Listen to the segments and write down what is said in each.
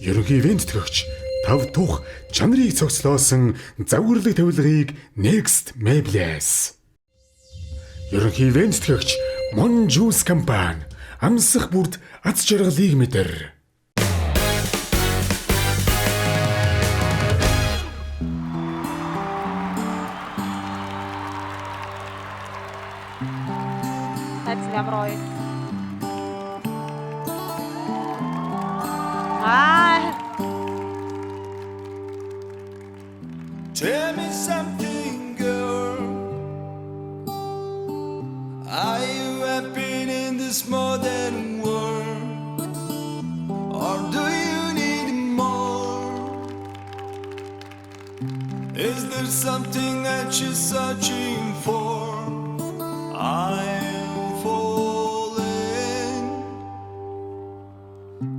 Ерөнхий ивент төгч 5 тух чанарыг цогцлоосон загварлаг тавилгыг Next Maibless. Ерөнхий ивент төгч Mon Juice компани амсах бүрд аз жаргалыг мэдэр. Ямар гоё. Tell me something, girl. Are you happy in this modern world? Or do you need more? Is there something that you're searching for? I'm falling,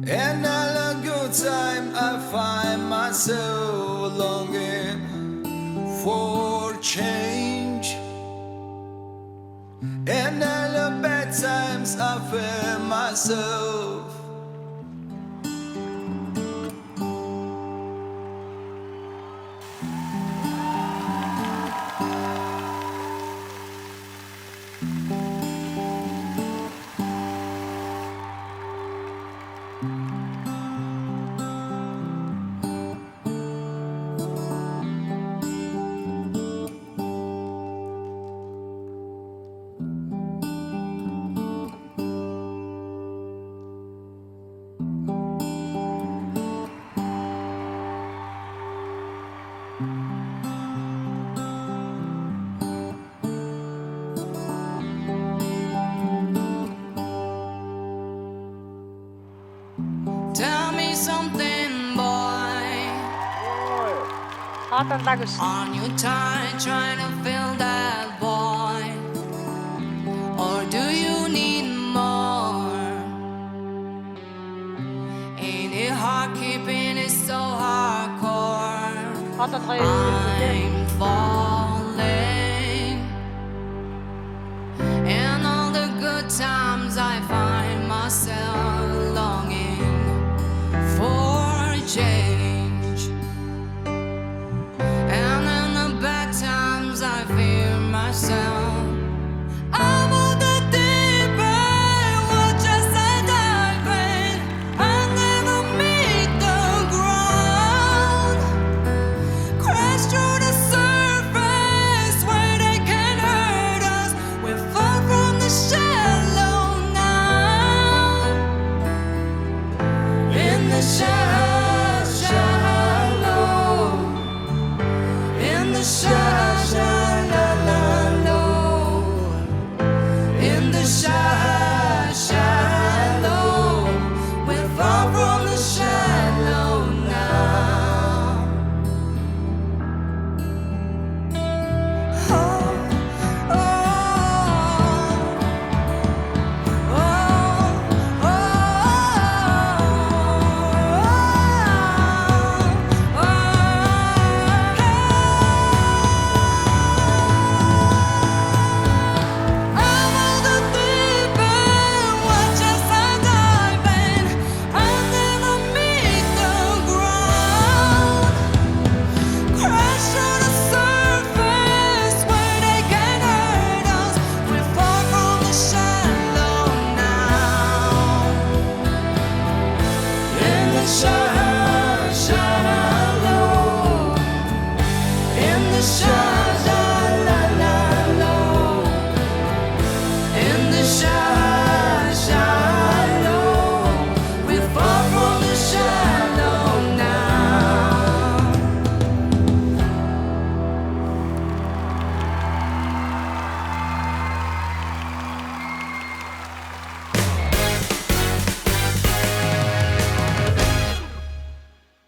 and all a good time I find myself longing for change, and all the bad times I feel myself. Tell me something, boy. Хаатандаа гэж. On your time trying to fill that void, or do you need more? Ain't it hard keeping it so hardcore? Хаатанд гоё юм. I'm falling, and all the good times I find myself longing for change, and in the bad times I fear myself. I'm on the deep end, we'll just dive in and never meet the ground. Crash through the surface where they can hurt us. We're far from the shallow now. In the shadow.